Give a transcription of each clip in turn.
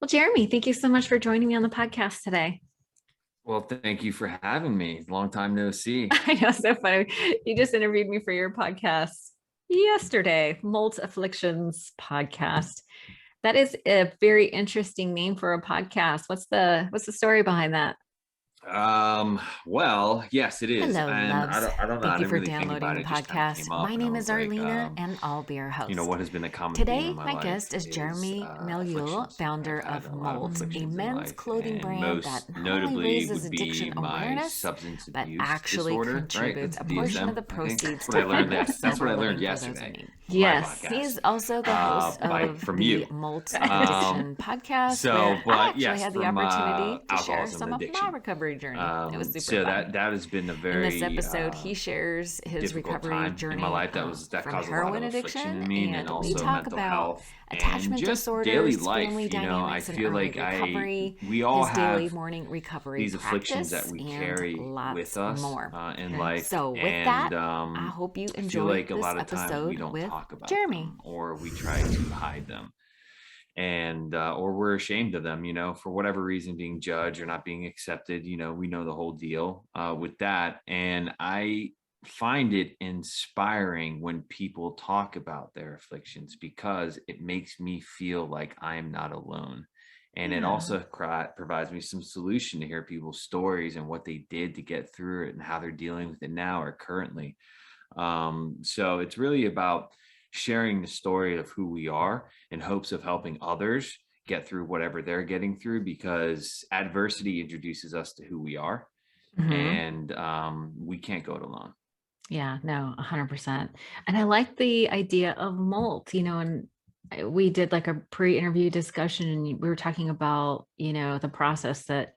Well, Jeremy, thank you so much for joining me on the podcast today. Well, thank you for having me. Long time no see. I know, so funny. You just interviewed me for your podcast yesterday, Mold Afflictions podcast. That is a very interesting name for a podcast. What's the story behind that? Well, yes, it is. Hello, And I loves. don't I don't know. I Thank you didn't for really think downloading about the it. It just kind of podcast. came up My and I name is was like, Arlena, and I'll be your host. what has been a common theme in Today, my my life guest is is Jeremy Melule, afflictions. founder I've of had a lot of Molt, a afflictions in men's life, clothing and brand that most not only notably raises would be addiction my awareness, substance but abuse actually disorder, right? contributes That's a the portion of DSM, the I think. proceeds That's what to I learned. fund That's what better I learned living for those in yesterday need. on my Yes, podcast. he's also the host By of from the you. Molt Um, Addiction podcast, where So, I but actually yes, had the from opportunity to share alcoholism some and of my addiction. recovery journey. It was super So fun. that has been a In this very episode, he shares his difficult recovery time in my journey life. That from caused a lot of heroin affliction addiction, in me, and then and we also talk mental about health and attachment just daily disorders, life. family I dynamics, and feel early like recovery, we all his daily have morning recovery these afflictions that practice, we and carry with lots us more. in life, So, with and that, I hope you I feel enjoy like a this lot of times we episode don't with talk about Jeremy. them, or we try to hide them, and or we're ashamed of them, for whatever reason, being judged or not being accepted. We know the whole deal with that. And I find it inspiring when people talk about their afflictions, because it makes me feel like I am not alone. And it Yeah. also provides me some solution to hear people's stories and what they did to get through it and how they're dealing with it now or currently. So it's really about sharing the story of who we are in hopes of helping others get through whatever they're getting through, because adversity introduces us to who we are, Mhm. and we can't go it alone. Yeah, no, 100%. And I like the idea of molt, and we did like a pre-interview discussion, and we were talking about, the process that,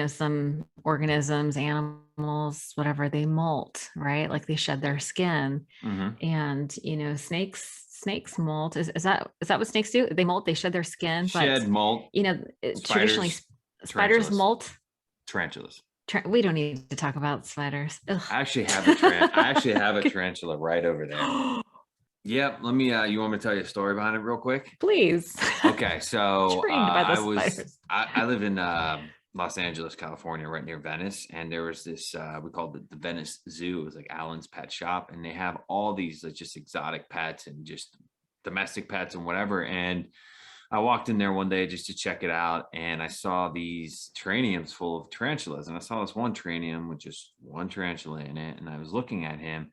some organisms, animals, whatever, they molt, right? Like they shed their skin. Hmm. And, snakes molt. Is that what snakes do? They molt, they shed their skin, but Shed, molt, traditionally spiders, spiders tarantulas, molt. tarantulas. We don't need to talk about spiders. Ugh. I actually have a tarantula right over there. Yep. Let me. You want me to tell you a story behind it real quick? Please. Okay, so Trained by the spiders. I live in Los Angeles, California, right near Venice, and there was this we called it the Venice Zoo. It was like Alan's pet shop, and they have all these like just exotic pets and just domestic pets and whatever. And I walked in there one day just to check it out, and I saw these terrariums full of tarantulas, and I saw this one terrarium with just one tarantula in it, and I was looking at him,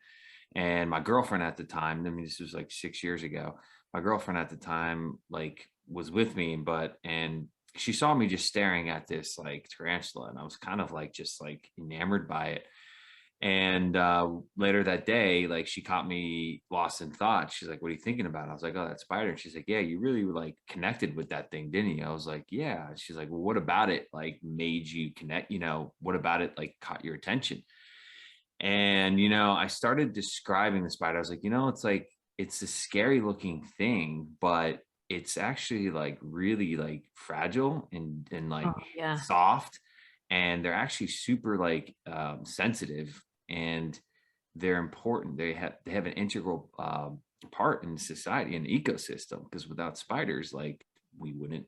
and my girlfriend at the time, I mean, this was like 6 years ago. My girlfriend at the time, like, was with me, and she saw me just staring at this like tarantula, and I was kind of like just like enamored by it. And later that day, like, she caught me lost in thought. She's like, "What are you thinking about?" I was like, "Oh, that spider." And she's like, "Yeah, you really like connected with that thing, didn't you?" I was like, "Yeah." She's like, "Well, what about it like made you connect? What about it like caught your attention?" And, I started describing the spider. I was like, it's like, it's a scary looking thing, but it's actually like really like fragile and like Oh, yeah. soft. And they're actually super like sensitive, and they're important. They have an integral part in society and ecosystem, because without spiders, like, we wouldn't,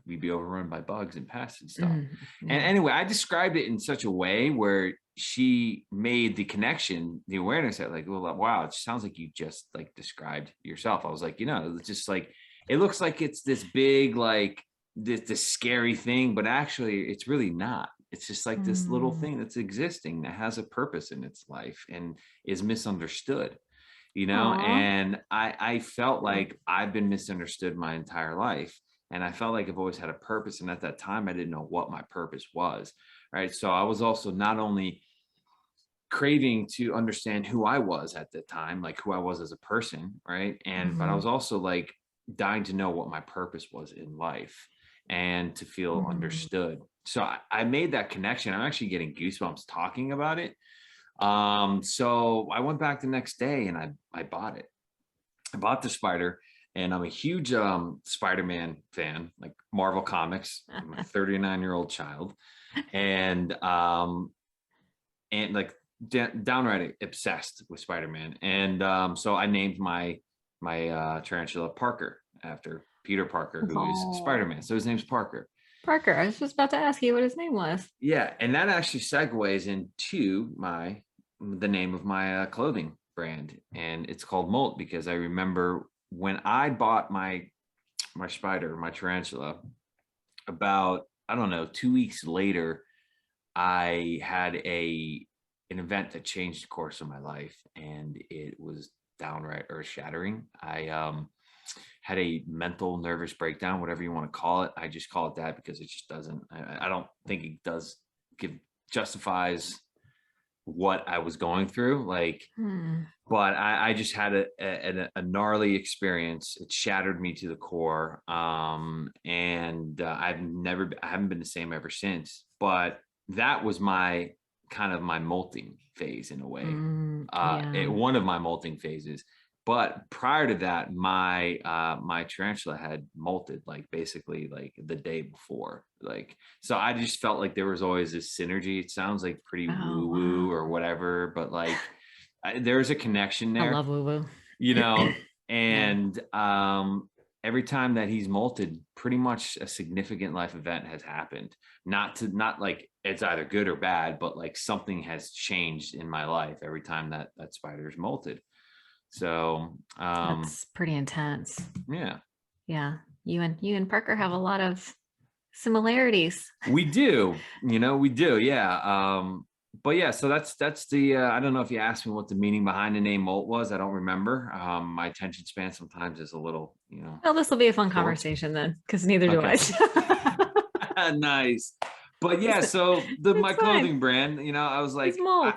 we'd be overrun by bugs and pests and stuff. And Yeah. anyway, I described it in such a way where she made the connection, the awareness that, like, well, wow, it sounds like you just like described yourself. I was like, it's just like, it looks like it's this big, like, this scary thing, but actually it's really not. It's just like this little Mm. thing that's existing, that has a purpose in its life and is misunderstood, Aw. and I felt like I've been misunderstood my entire life. And I felt like I've always had a purpose. And at that time, I didn't know what my purpose was. Right. So I was also not only craving to understand who I was at the time, like who I was as a person. Right. But I Mhm. was also like dying to know what my purpose was in life and to feel Mhm. understood. So I made that connection. I'm actually getting goosebumps talking about it. So I went back the next day and I bought it. I bought the spider, and I'm a huge Spider-Man fan, like Marvel Comics. I'm a 39-year-old child, and like downright obsessed with Spider-Man. And so I named my tarantula Parker after Peter Parker, who is Oh, Spider-Man. So his name's Parker. Parker. I was just about to ask you what his name was. Yeah, and that actually segues into the name of my clothing brand, and it's called Molt because I remember when I bought my spider, my tarantula, about I don't know 2 weeks later, I had an event that changed the course of my life, and it was downright earth shattering. I had a mental nervous breakdown, whatever you want to call it. I just call it that because it just doesn't. I don't think it does give justifies what I was going through. Like, Hmm. but I just had a gnarly experience. It shattered me to the core, and I haven't been the same ever since. But that was my kind of my molting phase in a way, Yeah. one of my molting phases. But prior to that, my tarantula had molted like basically like the day before. Like, so I just felt like there was always this synergy. It sounds like pretty Oh, woo woo wow. or whatever, but like there's a connection I there, love woo woo. you know, Yeah. and every time that he's molted, pretty much a significant life event has happened. Not like it's either good or bad, but like something has changed in my life every time that spider's molted. So That's pretty intense. yeah, Yeah. You and Parker have a lot of similarities. we do, we do, yeah. But yeah, so that's the I don't know if you asked me what the meaning behind the name Molt was. I don't remember. My attention span sometimes is a little, Well, this will be a fun short. conversation then, because neither do Okay. I. Nice. But yeah, Listen, so my it's fine. clothing brand, I was It's like, mold.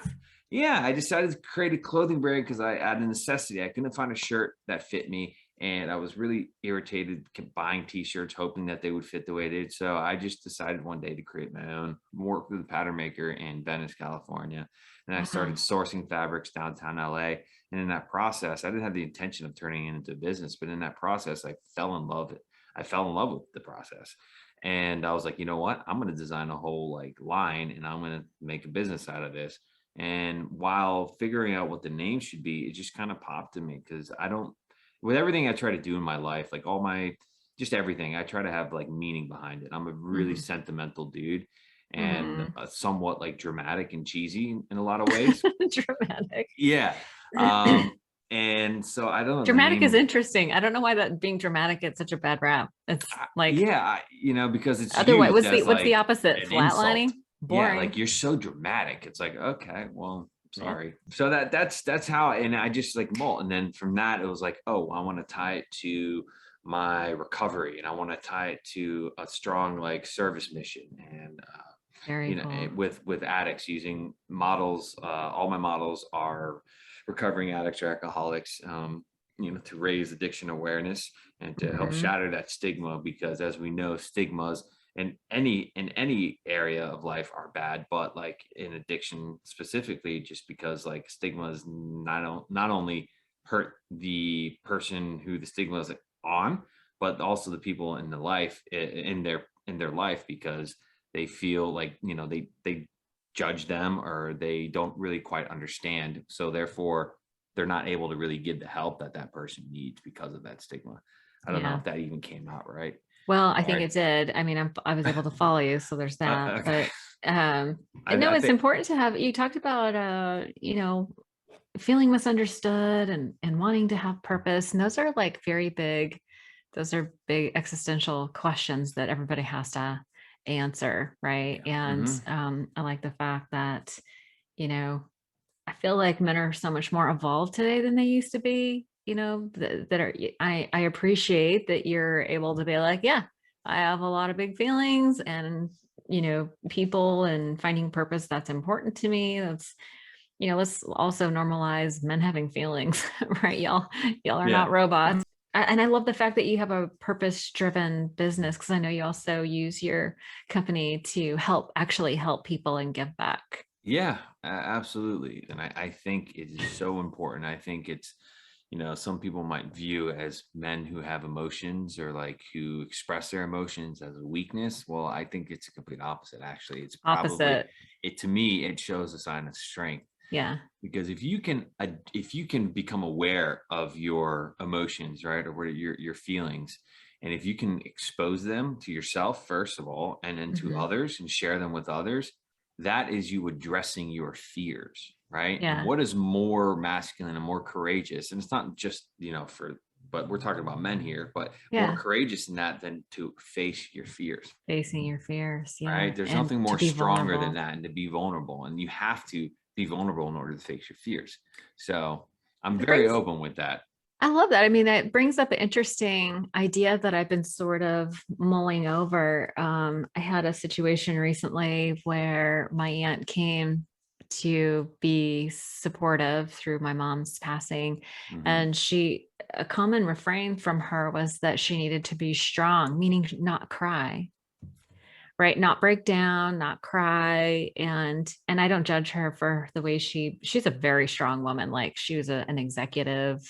yeah, I decided to create a clothing brand because I had a necessity. I couldn't find a shirt that fit me. And I was really irritated buying t-shirts, hoping that they would fit the way they did. So I just decided one day to create my own, work with a pattern maker in Venice, California. And I started Wow. sourcing fabrics downtown LA. And in that process, I didn't have the intention of turning it into a business, but in that process, I fell in love. I fell in love with the process. And I was like, you know what? I'm going to design a whole like line and I'm going to make a business out of this. And while figuring out what the name should be, it just kind of popped to me because with everything I try to do in my life, like just everything, I try to have like meaning behind it. I'm a really Hmm. sentimental dude and Hmm. somewhat like dramatic and cheesy in a lot of ways. Dramatic. Yeah. And so I don't know the Dramatic is name. interesting. I don't know why that being dramatic gets such a bad rap. It's like Yeah, because it's otherwise. used What's the as what's the like opposite? an insult. Flatlining. Yeah, like Boring. you're so dramatic. It's like, okay, well, Yeah. sorry. So that's how, and I just like molt. And then from that, it was like, oh, I want to tie it to my recovery, and I want to tie it to a strong like service mission, and Very cool. with addicts using models. All my models are recovering addicts or alcoholics. To raise addiction awareness and to help Hmm. shatter that stigma, because as we know, stigmas in any area of life are bad, but like in addiction specifically, just because like stigmas not only hurt the person who the stigma is on, but also the people in the life in their life, because they feel like they judge them or they don't really quite understand, so therefore they're not able to really give the help that that person needs because of that stigma. I don't know Yeah. if that even came out right. Well, I think Sorry. it did. I mean, I was able to follow you, so there's that. Okay. But and no, I it's think, important to have. You talked about feeling misunderstood and wanting to have purpose, and those are like very big. Those are big existential questions that everybody has to answer, right? yeah. And Hmm. I like the fact that you know I feel like men are so much more evolved today than they used to be. That are I appreciate that you're able to be like, yeah, I have a lot of big feelings and people and finding purpose that's important to me. That's let's also normalize men having feelings, right? Y'all are Yeah. not robots. And I love the fact that you have a purpose driven business because I know you also use your company to actually help people and give back. Yeah, absolutely. And I think it is so important. I think it's, some people might view as men who have emotions or like who express their emotions as a weakness. Well, I think it's a complete opposite. Actually, it's probably Opposite. to me, it shows a sign of strength, Yeah. because if you can become aware of your emotions, right, or what are your feelings, And if you can expose them to yourself, first of all, and then to Mhm. others and share them with others, that is you addressing your fears, right? And Yeah. what is more masculine and more courageous? And it's not just, but we're talking about men here, but more Yeah. courageous than that than to face your fears, Facing your fears. Yeah. right? There's And nothing to more be stronger than vulnerable. that and to be vulnerable. And you have to be vulnerable in order to face your fears. So I'm It very brings open with that. I love that. I mean, that brings up an interesting idea that I've been sort of mulling over. I had a situation recently where my aunt came to be supportive through my mom's passing. Hmm. And a common refrain from her was that she needed to be strong, meaning not cry, right? Not break down, not cry. And I don't judge her for the way she's a very strong woman. Like she was an executive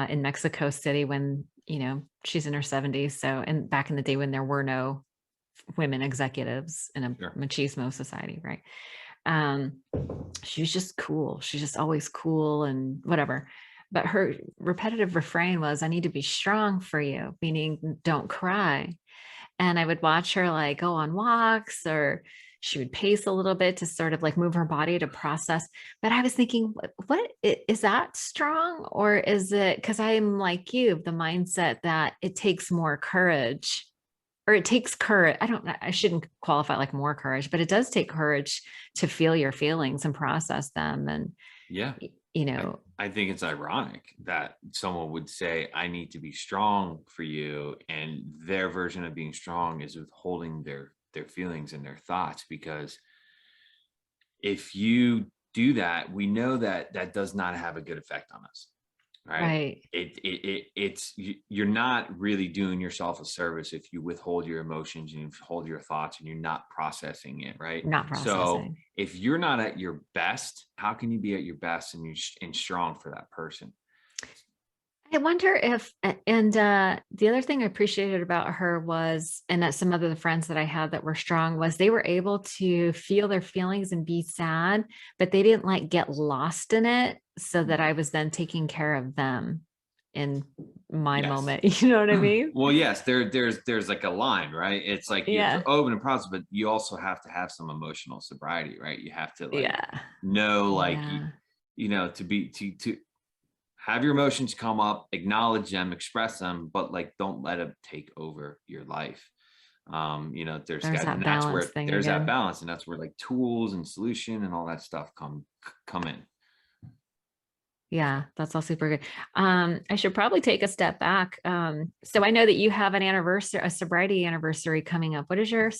in Mexico City when, she's in her 70s. So, and back in the day when there were no women executives in a Sure. machismo society, right? Um, she was just cool. She's just always cool and whatever. But her repetitive refrain was, I need to be strong for you, meaning don't cry. And I would watch her like go on walks, or she would pace a little bit to sort of like move her body to process. But I was thinking, is that strong? Or is it because I'm like you, the mindset that it takes more courage, or it takes courage. I shouldn't qualify like more courage, but it does take courage to feel your feelings and process them. And, Yeah. you I, know, I think it's ironic that someone would say, I need to be strong for you. And their version of being strong is withholding their feelings and their thoughts. Because if you do that, we know that that does not have a good effect on us, right? right. You're not really doing yourself a service if you withhold your emotions and you withhold your thoughts and you're not processing it, right? Not So processing. if you're not at your best, how can you be at your best and and strong for that person? I wonder if, and the other thing I appreciated about her was, and that some other friends that I had that were strong, was they were able to feel their feelings and be sad, but they didn't like get lost in it. So that I was then taking care of them in my Yes. moment. You know what I mean? Well, yes, there's like a line, right? It's like you're Yeah. open and process, but you also have to have some emotional sobriety, right? You have to like Yeah. know, like Yeah. to be to have your emotions come up, acknowledge them, express them, but like don't let them take over your life. There's There's guys, that and that's balance where thing there's that again. balance, and that's where like tools and solution and all that stuff come in. Yeah, that's all super good. I should probably take a step back. So I know that you have an anniversary, a sobriety anniversary coming up. What is your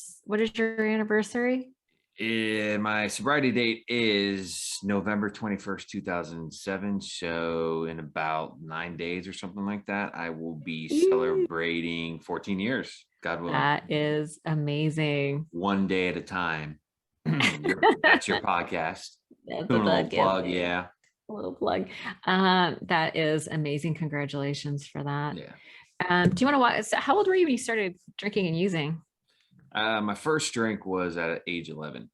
anniversary? My sobriety date is November 21st, 2007. So in about 9 days or something like that, I will be Eee, celebrating 14 years, God willing, that is amazing. one day at a time. That's your podcast. That's a Doing a little podcast plug. name. Yeah. A little plug. That is amazing. Congratulations for that. Yeah. Do you want to watch? So how old were you when you started drinking and using? My first drink was at age 11.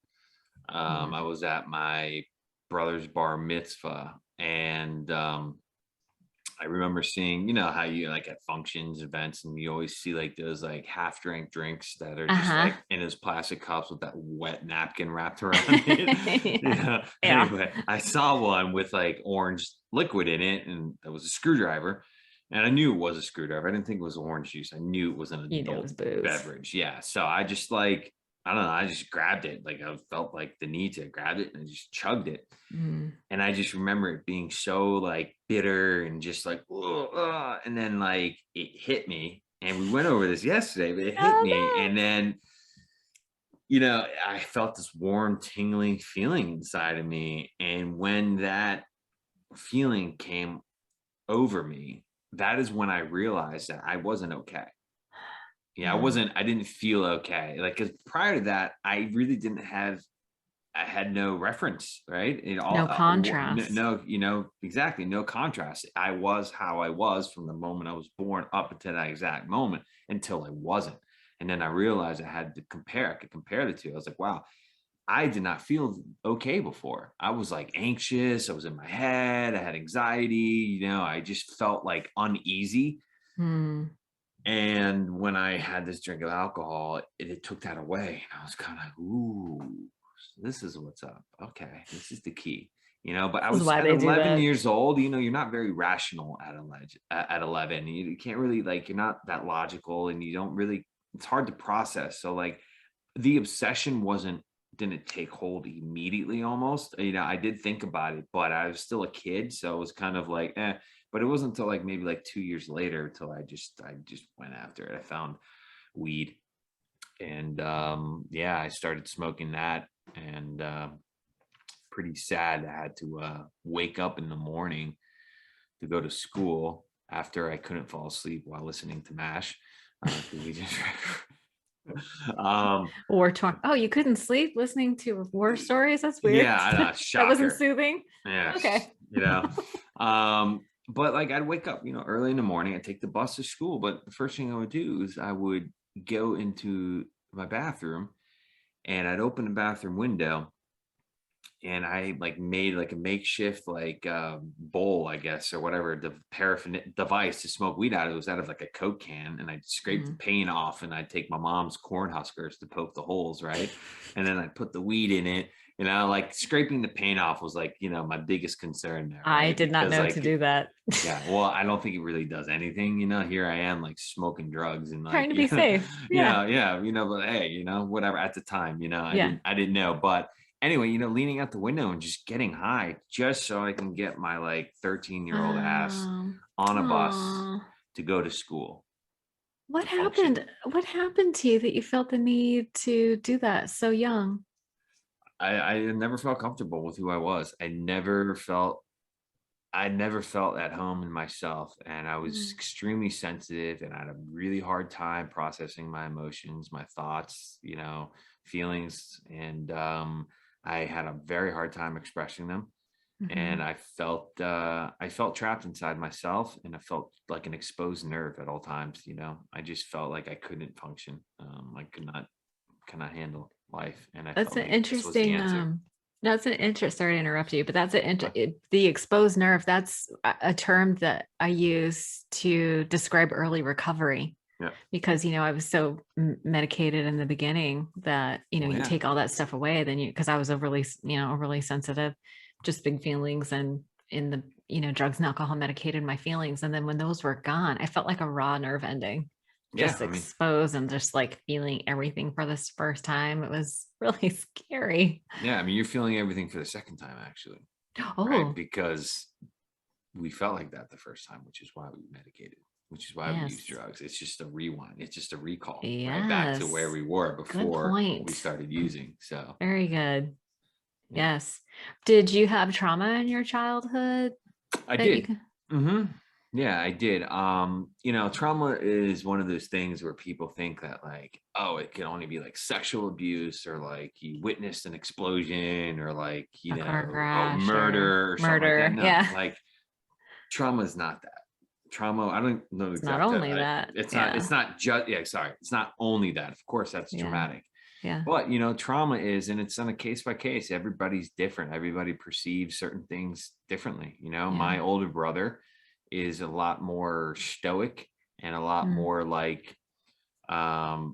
Yeah. I was at my brother's bar mitzvah, and I remember seeing, how you like at functions, events, and you always see like those like half drink drinks that are just Uh-huh. like in those plastic cups with that wet napkin wrapped around it. Yeah. Yeah. Anyway, I saw one with like orange liquid in it, and that was a screwdriver. And I knew it was a screwdriver. I didn't think it was orange juice. I knew it was an You know it was adult booze. beverage. Yeah. So I just like, I don't know, I just grabbed it. Like I felt like the need to grab it and I just chugged it. Mm. And I just remember it being so like bitter and just like, and then like it hit me. And we went over this yesterday, but it hit Oh me. no. And then, I felt this warm, tingling feeling inside of me. And when that feeling came over me, that is when I realized that I wasn't okay. Yeah, Yeah. I didn't feel okay. Like, cause prior to that, I really didn't have I had no reference, right? No contrast. No, exactly, no contrast. I was how I was from the moment I was born up until that exact moment until I wasn't. And then I realized I had to compare. I could compare the two. I was like, wow, I did not feel okay before. I was like anxious. I was in my head. I had anxiety. I just felt like uneasy. Hmm. And when I had this drink of alcohol, it took that away. And I was kind of, ooh, this is what's up. Okay, this is the key. But I This is was why at they do 11 that. years old. You're not very rational at 11. You can't really, like, you're not that logical, and you don't really, it's hard to process. So, like, the obsession didn't take hold immediately almost. I did think about it, but I was still a kid. So it was kind of like, eh. But it wasn't until like maybe like 2 years later till I just went after it. I found weed, and yeah, I started smoking that, and pretty sad. I had to wake up in the morning to go to school after I couldn't fall asleep while listening to MASH. 'Cause we just um War torn. Oh, you couldn't sleep listening to war stories? That's weird. yeah, I know, That wasn't shocker. soothing? Yes, Okay. but like I'd wake up, early in the morning, I'd take the bus to school, but the first thing I would do is I would go into my bathroom, and I'd open the bathroom window, and I like made like a makeshift like bowl, I guess, or whatever, the paraffin device to smoke weed out of. It was out of like a Coke can, and I'd scrape the Mhm. paint off, and I'd take my mom's corn huskers to poke the holes, right? And then I'd put the weed in it. Like scraping the paint off was like, my biggest concern there, I right? did not Because know to like, do that. yeah, well, I don't think it really does anything. Here I am like smoking drugs and like, Trying to be safe. Yeah. yeah, but hey, whatever at the time, I Yeah. didn't know. But anyway, leaning out the window and just getting high just so I can get my like 13-year-old ass on a bus Aw. to go to school What to function. happened? What happened to you that you felt the need to do that so young? I never felt comfortable with who I was. I never felt at home in myself, and I was Mm, extremely sensitive, and I had a really hard time processing my emotions, my thoughts, feelings, and I had a very hard time expressing them. And mhm. I felt trapped inside myself, and I felt like an exposed nerve at all times. I just felt like I couldn't function. I could not handle life, and I That's felt an like this was the interesting, answer. that's an interest sorry to interrupt you, but that's an Uh, the exposed nerve, that's a term that I use to describe early recovery Yeah. because, I was so medicated in the beginning that, Well, you yeah. take all that stuff away, then because I was overly sensitive, just big feelings and in the, drugs and alcohol medicated my feelings. And then when those were gone, I felt like a raw nerve ending, Yeah. just I mean, exposed and just like feeling everything for this first time. It was really scary. yeah. I mean, you're feeling everything for the second time, actually, right? Oh, Because we felt like that the first time, which is why we medicated, which is why we use yes. drugs. It's just a rewind. It's just a recall, right back to where Yes. we were Good before we point. started using. So, Very good. yeah, Yes. Did you have trauma in your childhood I that you did. can? Hmm. Yeah, I did. Trauma is one of those things where people think that like, oh, it can only be like sexual abuse, or like you witnessed an explosion, or like, A car oh, crash or murder or something like that. murder. No, Yeah. like trauma is not that. Trauma, I don't know the It's not exact only that. it's Yeah. not just, yeah, sorry. It's not only that. Of course, that's Yeah. traumatic. Yeah. But trauma is, and it's on a case by case. Everybody's different. Everybody perceives certain things differently. Yeah. My older brother is a lot more stoic and a lot Mm. more like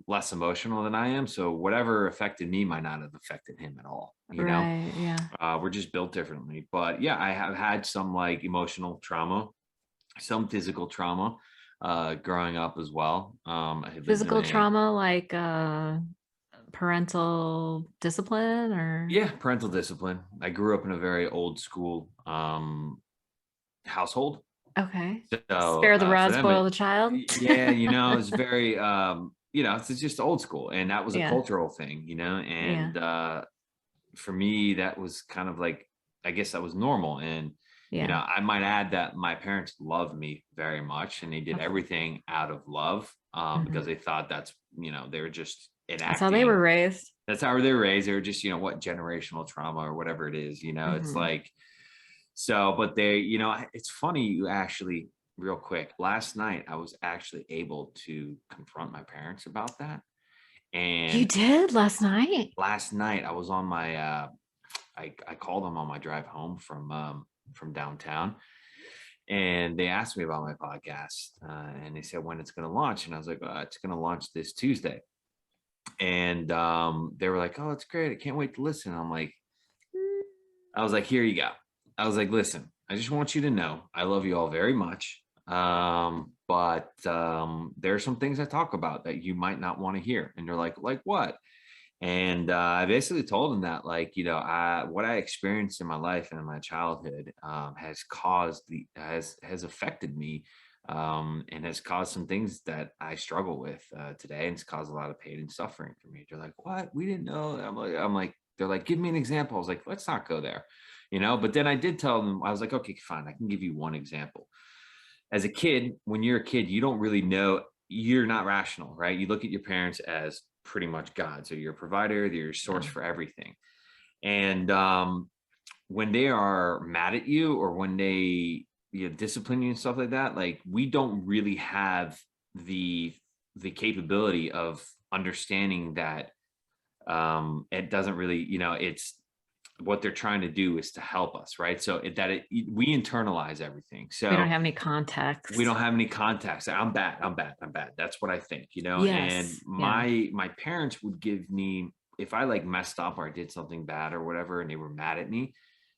less emotional than I am. So whatever affected me might not have affected him at all. Right. Yeah. We're just built differently. But yeah, I have had some like emotional trauma, some physical trauma growing up as well. I had lived in Physical a, trauma like parental discipline or yeah, parental discipline. I grew up in a very old school household. okay. So Spare the for rod, them, spoil the child. yeah, it's very, it's just old school, and that was a Yeah. cultural thing, Yeah. and for me, that was kind of like, I guess that was normal. And Yeah. I might add that my parents loved me very much, and they did Okay. everything out of love, because Mhm. they thought that's, they were just That's how they were enacting. raised. That's how they were raised. They were just, what, generational trauma or whatever it is. It's Mhm. like, so, but it's funny, you actually, real quick, last night I was actually able to confront my parents about that. You And did last night? last night I was on my, I called them on my drive home from downtown, And they asked me about my podcast, and they said when it's going to launch, and I was like, it's going to launch this Tuesday. And they were like, oh, it's great, I can't wait to listen. I'm like, I was like, here you go. I was like, listen, I just want you to know I love you all very much. But there are some things I talk about that you might not want to hear. And they're like what? And I basically told them that, like, what I experienced in my life and in my childhood has has affected me, and has caused some things that I struggle with today, and it's caused a lot of pain and suffering for me. They're like, "What? We didn't know." They're like, "Give me an example." I was like, "Let's not go there," But then I did tell them, I was like, "Okay, fine. I can give you one example. As a kid, when you're a kid, you don't really know, you're not rational, right? You look at your parents as pretty much God. So you're a provider, they're your source Yeah. for everything. And when they are mad at you, or when they discipline you and stuff like that, like, we don't really have the capability of understanding that it doesn't really, it's what they're trying to do is to help us, right? So we internalize everything. We don't So have any we context. don't have any context. I'm bad. I'm bad. I'm bad. That's what I think, And Yes. Yeah. my parents would give me, if I like messed up or I did something bad or whatever, and they were mad at me,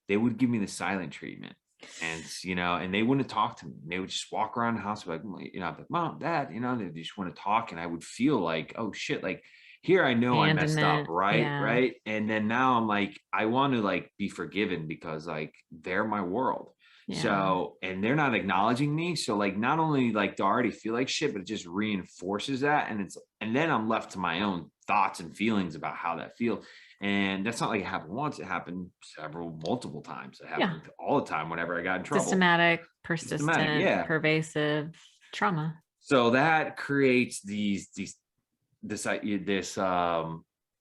they would give me the silent treatment. And and they wouldn't talk to me. They would just walk around the house like, I'd be like, Mom, Dad, they just want to talk. And I would feel like, oh shit, like, here I know I messed up, Abandonment. right? Yeah. Right. And then now I'm like, I want to like be forgiven because like they're my world. Yeah. So, and they're not acknowledging me. So, like, not only like do I already feel like shit, but it just reinforces that. And then I'm left to my own thoughts and feelings about how that feels. And that's not like it happened once, it happened multiple times. It Yeah. happened all the time whenever I got in trouble. Systematic, Systematic, persistent, yeah. pervasive trauma. So that creates this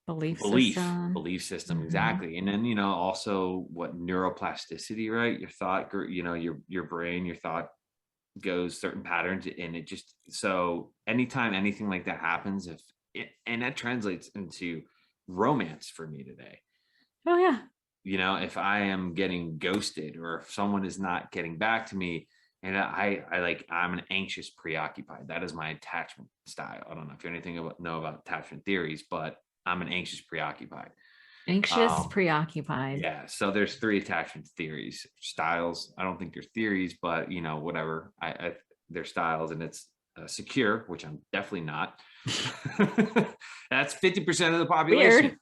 Belief system. belief system, Mhm. exactly. And then also what neuroplasticity, right? Your thought, your brain, your thought goes certain patterns, and it just, so anytime anything like that happens, and that translates into romance for me today. Oh, yeah. If I am getting ghosted, or if someone is not getting back to me, and I'm an anxious preoccupied. That is my attachment style. I don't know if you know about attachment theories, but I'm an anxious preoccupied. Anxious, Um, preoccupied. yeah. So there's three attachment theories styles. I don't think they're theories, but whatever. They're styles, and it's secure, which I'm definitely not. That's 50% of the Weird. population.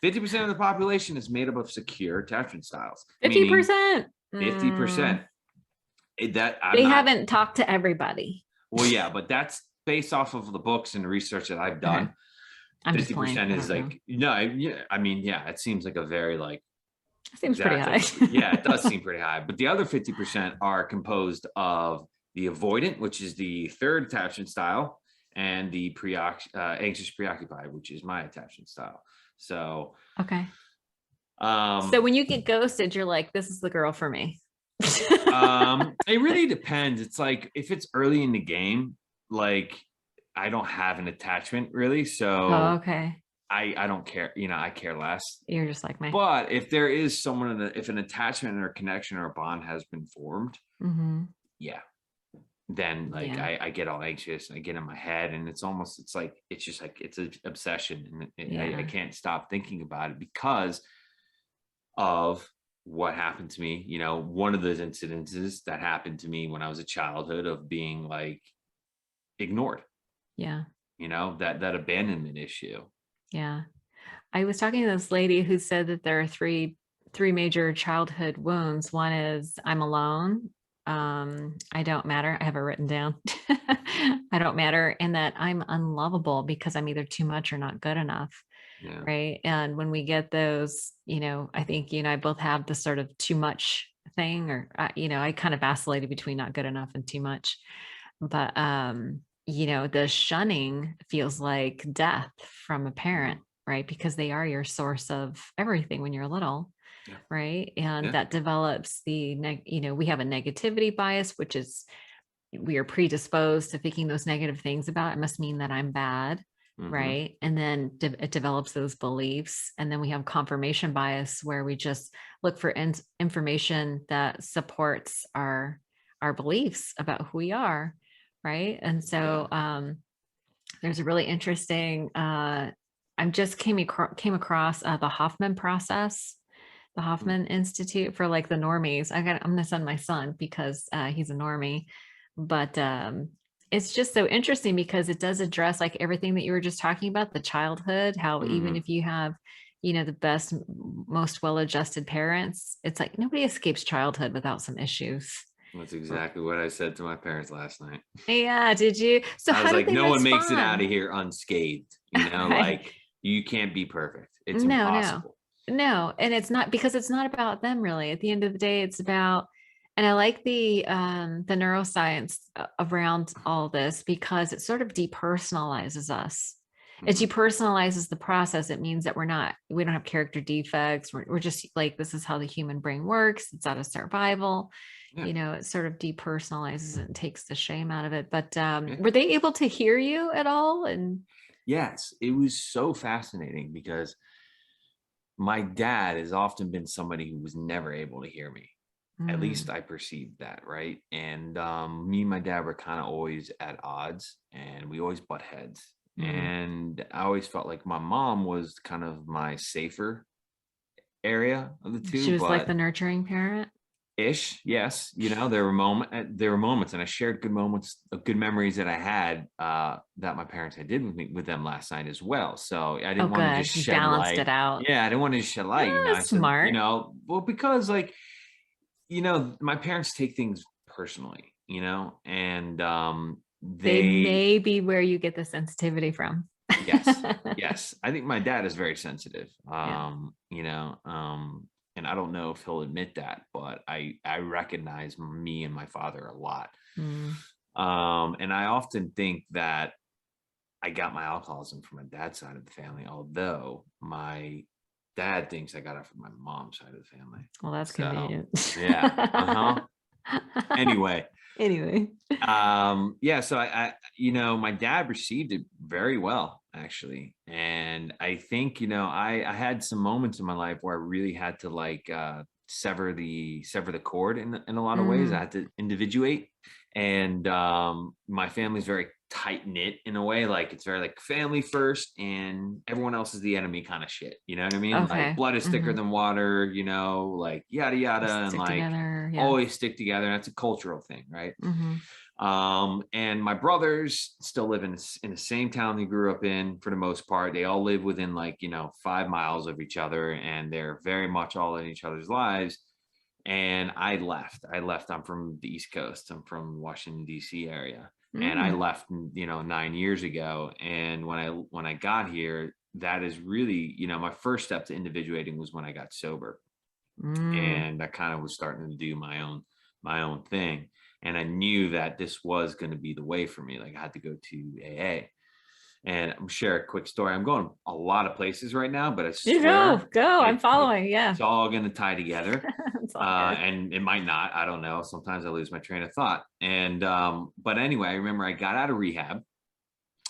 50% of the population is made up of secure attachment styles, meaning 50%. 50%. That I'm They not. haven't talked to everybody. Well, yeah, but that's based off of the books and the research that I've Okay. done. I'm just playing. 50% I is don't know. like, no, yeah, I mean, yeah, it seems like a very like Seems pretty high. exact, yeah, it does seem pretty high. But the other 50% are composed of the avoidant, which is the third attachment style, and the anxious preoccupied, which is my attachment style. So, Okay. So um, when you get ghosted, you're like, this is the girl for me. it really depends. It's like if it's early in the game, like I don't have an attachment really, Oh, so okay. I don't care. I care less. You're just like me. But if there is someone, if an attachment or connection or a bond has been formed, Hmm. yeah, then like Yeah. I get all anxious and I get in my head, and it's like it's just like it's an obsession, and I Yeah. can't stop thinking about it because of what happened to me. One of those incidences that happened to me when I was a childhood of being like ignored, Yeah. that abandonment issue. Yeah. I was talking to this lady who said that there are three major childhood wounds. One is I'm alone. I don't matter. I have it written down. I don't matter. And that I'm unlovable because I'm either too much or not good enough. Yeah. Right. And when we get those, I think you and I both have the sort of too much thing, or, I kind of vacillated between not good enough and too much. But, the shunning feels like death from a Mhm. parent, right? Because they are your source of everything when you're little, Yeah. right? And Yeah. that develops we have a negativity bias, which is we are predisposed to thinking those negative things about it must mean that I'm bad, Hmm. right? And then it develops those beliefs. And then we have confirmation bias where we just look for information that supports our beliefs about who we are, right? And so Yeah. there's a really interesting I just came across the Hoffman process, the Mm, Hoffman Institute for like the normies. I'm gonna send my son because he's a normie, but it's just so interesting because it does address like everything that you were just talking about, the childhood, how even mhm. if you have, you know, the best, most well-adjusted parents, it's like nobody escapes childhood without some issues. That's exactly what I said to my parents last night. Yeah, did you? So I how was did like, they no one makes it out respond? of here unscathed. You know, Right. like you can't be perfect. It's No, no, impossible. no. And it's not because it's not about them really. At the end of the day, it's about, and I like the neuroscience around all this because it sort of depersonalizes us. It Mhm. depersonalizes the process. It means that we don't have character defects. We're just like, this is how the human brain works. It's out of survival. Yeah. You know, it sort of depersonalizes it and takes the shame out of it. But Yeah. were they able to hear you at all? And Yes. It was so fascinating because my dad has often been somebody who was never able to hear me. At least mm, I perceived that, right? And me and my dad were kind of always at odds and we always butt heads. mm. And I always felt like my mom was kind of my safer area of the She two, was like but the nurturing parent. ish, yes. You know, there were moments, and I shared good moments, good memories that I had that my parents had did with me with them last night as well. So I Oh, didn't want to just good. You shed balanced it light. out. Yeah, I didn't want to just shed light. You know, Ah, I said, you smart. know, well, because like, you know, my parents take things personally, you know, and They they may be where you get the sensitivity from. yes, yes. I think my dad is very sensitive. Yeah. You know, and I don't know if he'll admit that, but I recognize me and my father a lot. Mm. And I often think that I got my alcoholism from my dad's side of the family, although my dad thinks I got it from my mom's side of the family. Well, that's So convenient. yeah, uh-huh. Anyway, Anyway. yeah, so I you know, my dad received it very well actually. And I think, you know, I had some moments in my life where I really had to like sever the cord in a lot of ways. I Mm. had to individuate. And my family's very tight knit in a way, like it's very like family first and everyone else is the enemy kind of shit. You know what I mean? Like Okay. blood is thicker Hmm. than water, you know, like yada yada, and Stick like together. Yeah. always stick together. That's a cultural thing, right? Hmm. And my brothers still live in the same town they grew up in for the most part. They all live within like, you know, 5 miles of each other and they're very much all in each other's lives. And I left. I'm from the East Coast. I'm from Washington, D.C. area. And I Mm. left, you know, 9 years ago. And when I got here, that is really, you know, my first step to individuating was when I got sober. Mm. And I kind of was starting to do my own thing. And I knew that this was going to be the way for me. Like I had to go to AA. And I'm share a quick story. I'm going a lot of places right now, but I You go. swear Go. I'm following. it's Yeah. all going to tie together. It's all good. And it might not. I don't know. Sometimes I lose my train of thought. And but anyway, I remember I got out of rehab.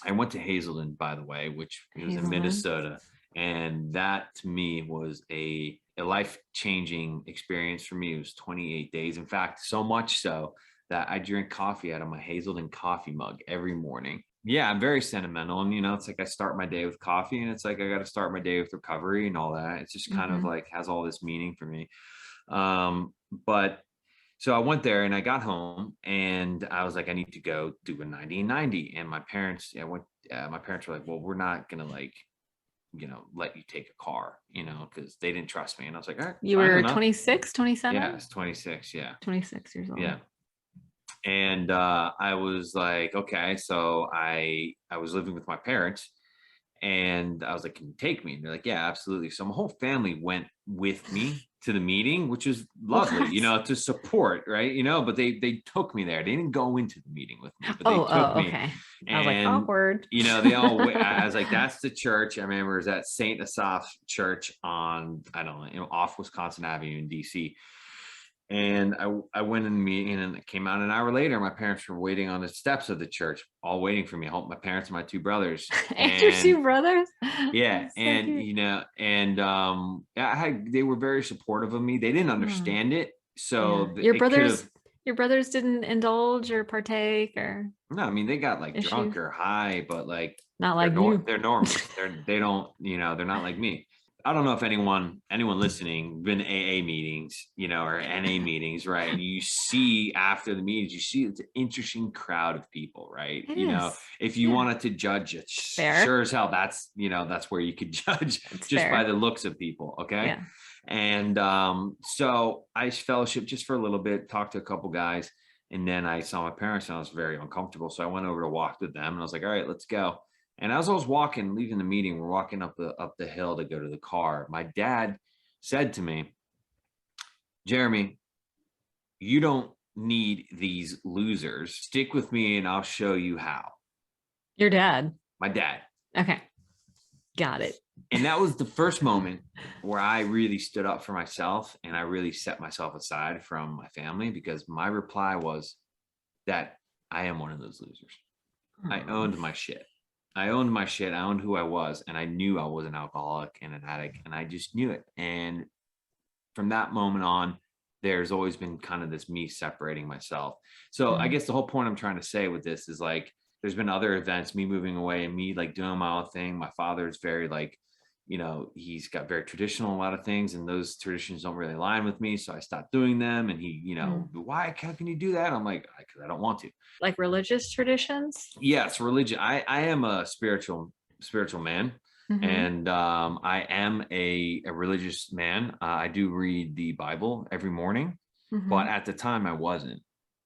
I went to Hazelden, by the way, which it was in Hazelden. Minnesota, and that to me was a life changing experience for me. It was 28 days. In fact, so much so that I drink coffee out of my Hazelden coffee mug every morning. Yeah, I'm very sentimental, and you know, it's like I start my day with coffee, and it's like I got to start my day with recovery and all that. It's just kind of Hmm. like has all this meaning for me. But so I went there and I got home and I was like, I need to go do a 90 and 90. And my parents, yeah, my parents were like, well, we're not going to like, you know, let you take a car, you know, because they didn't trust me. And I was like, all right, You fine were enough. 26, Yeah, 27, it's 26. Yeah. 26 years old. Yeah. And I was like, okay. So I was living with my parents and I was like, can you take me? And they're like, yeah, absolutely. So my whole family went with me to the meeting, which was lovely, you What? know, to support, right? You know, but they took me there. They didn't go into the meeting with me, but they Oh, took oh, me. okay. I was like, And, awkward. you know, they all, I was like, that's the church. I remember it was at St. Asaph Church on, I don't know, you know, off Wisconsin Avenue in DC. And I went in the meeting and it came out an hour later. My parents were waiting on the steps of the church, all waiting for me. My parents and my two brothers. And your two And brothers. yeah, That's so and cute. you know, and yeah, they were very supportive of me. They didn't Oh, understand it, yeah. so Your it could brothers, have. Your brothers didn't indulge or partake or No, I mean, they got like drunk issues? or high, but like Not like you. they're normal. They don't, they're not like me. I don't know if anyone listening been AA meetings, or NA meetings, right? And you see after the meetings, you see it's an interesting crowd of people, right? It is. If you Yeah. wanted to judge it, Fair. sure as hell, that's where you could judge It's just by fair. the looks of people. Okay. Yeah. And so I fellowship just for a little bit, talked to a couple guys, and then I saw my parents and I was very uncomfortable. So I went over to walk with them and I was like, all right, let's go. And as I was walking, leaving the meeting, we're walking up the hill to go to the car. My dad said to me, Jeremy, you don't need these losers. Stick with me and I'll show you how. Your dad. My dad. Okay. Got it. And that was the first moment where I really stood up for myself and I really set myself aside from my family, because my reply was that I am one of those losers. I Aw. owned my shit. I owned my shit. I owned who I was. And I knew I was an alcoholic and an addict. And I just knew it. And from that moment on, there's always been kind of this me separating myself. So I Mhm. guess the whole point I'm trying to say with this is like, there's been other events, me moving away and me like doing my own thing. My father is very like, he's got very traditional, a lot of things, and those traditions don't really align with me. So I stopped doing them. And he, Mm. why, how can you do that? I'm like, because I don't want to. Like religious traditions? Yes, religion. I am a spiritual man, Mhm. and I am a religious man. I do read the Bible every morning, but Mhm. at the time I wasn't.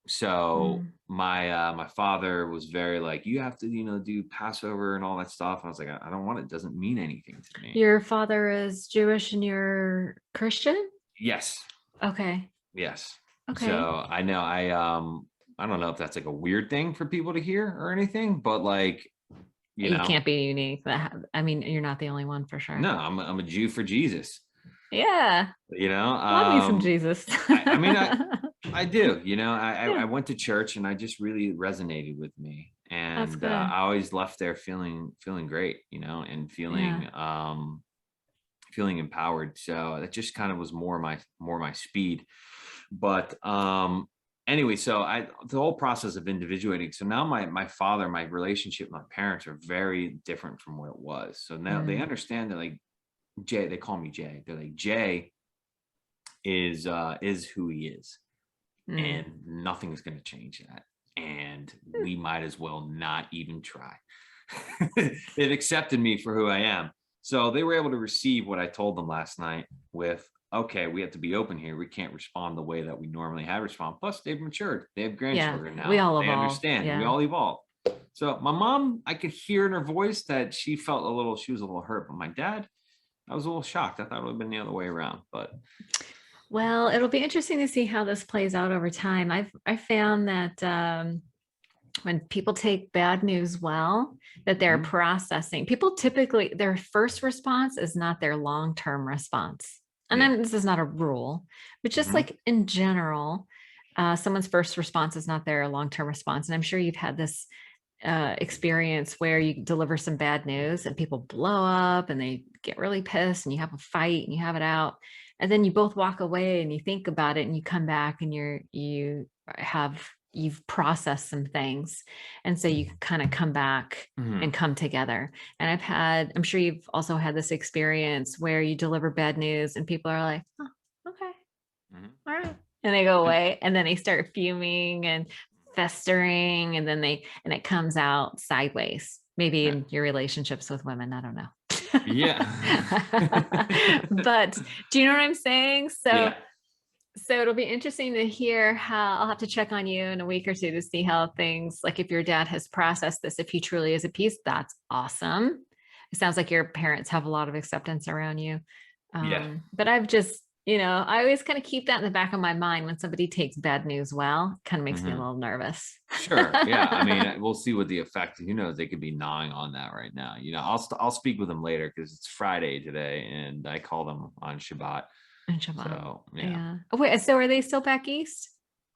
So Mm. my father was very like, you have to do Passover and all that stuff. And I was like, I don't want it. It doesn't mean anything to me. Your father is Jewish and you're Christian? Yes, Okay. yes. Okay. So I know I don't know if that's like a weird thing for people to hear or anything, but like you You know can't be unique. I mean, you're not the only one for sure. No, I'm a Jew for Jesus. Yeah. You know, Love me some Jesus. I mean, I do. I Yeah, went to church and I just really resonated with me, that's and good. I always left there feeling great, and Yeah. feeling empowered. So that just kind of was more my speed. But anyway, so the whole process of individuating. So now my relationship with my parents are very different from what it was. So now they Mm, understand that like Jay, they call me Jay. They're like, Jay is who he is, mm. and nothing's going to change that. And we might as well not even try. They've accepted me for who I am. So they were able to receive what I told them last night with, okay, we have to be open here. We can't respond the way that we normally have respond. Plus, they've matured. They have Yeah, grandchildren we now. all They evolve. understand. We Yeah, all evolve. So my mom, I could hear in her voice that she was a little hurt. But my dad, I was a little shocked. I thought it would have been the other way around. But well, it'll be interesting to see how this plays out over time. I found that when people take bad news well, that they're mhm, processing. People typically their first response is not their long-term response. And yeah. then this is not a rule, but just Mhm, like in general, someone's first response is not their long-term response. And I'm sure you've had this experience where you deliver some bad news and people blow up and they get really pissed and you have a fight and you have it out, and then you both walk away and you think about it and you come back and you've processed some things, and so you kind of come back and mhm, come together. And I'm sure you've also had this experience where you deliver bad news and people are like, oh, okay, mhm. all right, and they go And away and then they start fuming and festering, and then it comes out sideways, maybe uh, in your relationships with women, I don't know. yeah. But do you know what I'm saying? So Yeah. it'll be interesting to hear how I'll have to check on you in a week or two to see how things, like if your dad has processed this, if he truly is a piece, that's awesome. It sounds like your parents have a lot of acceptance around you. Yeah. But I've just, I always kind of keep that in the back of my mind when somebody takes bad news well, kind of makes me a Mhm. little nervous. Sure. Yeah. I mean, we'll see what the effect. Who knows? They could be gnawing on that right now. I'll speak with them later because it's Friday today, and I call them on Shabbat. And Shabbat. So yeah, Yeah. Oh, wait, so are they still back east?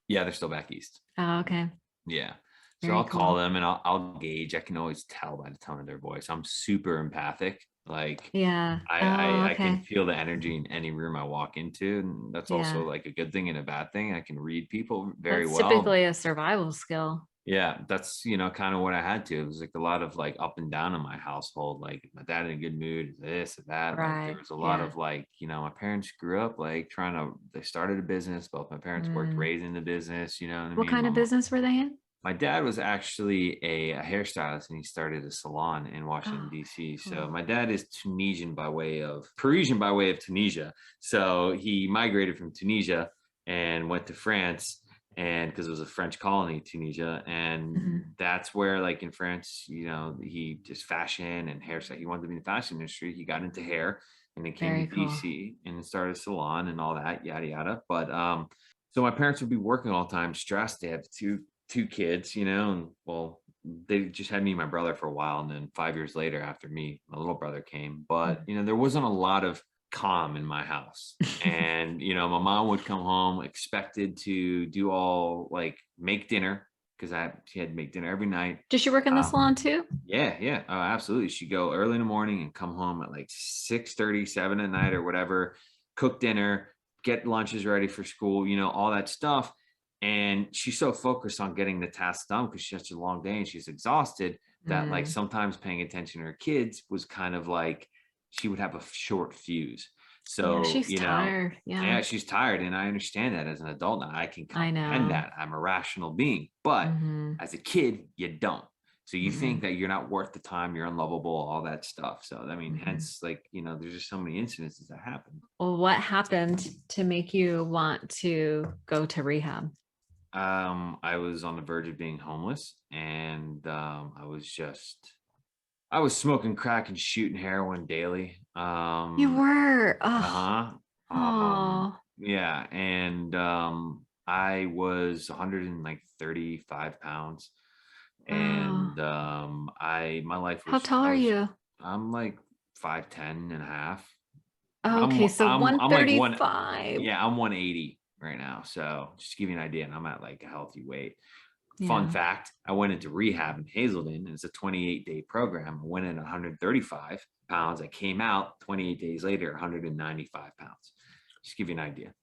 yeah, they're still back east. Oh, okay. Yeah. So Very I'll call cool. them and I'll gauge. I can always tell by the tone of their voice. I'm super empathic. Like Yeah. Oh, I can okay. feel the energy in any room I walk into, and that's also Yeah. like a good thing and a bad thing. I can read people very That's well. typically a survival skill. Yeah, that's kind of what I had to. It was like a lot of like up and down in my household. Like my dad in a good mood, this and that. Like there Right. was a lot Yeah. of like, my parents grew up like they started a business. Both my parents worked Mm. raising the business, you know what I What mean? kind of business were they in? My dad was actually a hairstylist, and he started a salon in Washington, Oh, D.C. So cool. my dad is Parisian by way of Tunisia. So he migrated from Tunisia and went to France, and because it was a French colony, Tunisia. And Mhm. that's where, like in France, he just fashion and hairstyle. He wanted to be in the fashion industry. He got into hair and then came to Very cool. DC and started a salon and all that, yada, yada. But so my parents would be working all the time, stressed. They had two kids, and well, they just had me and my brother for a while, and then 5 years later, after me, my little brother came. But Mhm. there wasn't a lot of calm in my house, and my mom would come home expected to do all like make dinner because she had to make dinner every night. Did she work in the Uh, salon too? yeah, yeah, oh, absolutely. She'd go early in the morning and come home at like 6:30, 7 at night or whatever, cook dinner, get lunches ready for school, all that stuff. And she's so focused on getting the task done because she has such a long day and she's exhausted that like Mm. sometimes paying attention to her kids was kind of like she would have a short fuse. Yeah, So, she's tired. yeah, Yeah, she's tired. And I understand that as an adult now. I can I comprehend know. that. I'm a rational being. But Hmm. as a kid, you don't. So you think Mm-mm. that you're not worth the time, you're unlovable, all that stuff. So I mean, Hmm. hence, like, there's just so many incidences that happen. Well, what happened to make you want to go to rehab? I was on the verge of being homeless, and I was smoking crack and shooting heroin daily. You were. Oh, Uh-huh. oh, Yeah, and I was 135 pounds, oh. and I my life How was tall I are was you? I'm like 5'10" and a half. Okay, so I'm like one 135. yeah, I'm 180 right now. So just to give you an idea, and I'm at like a healthy weight. Fun Yeah. fact, I went into rehab in Hazelden. It's a 28-day program. I went in 135 pounds. I came out 28 days later, 195 pounds. Just give you an idea.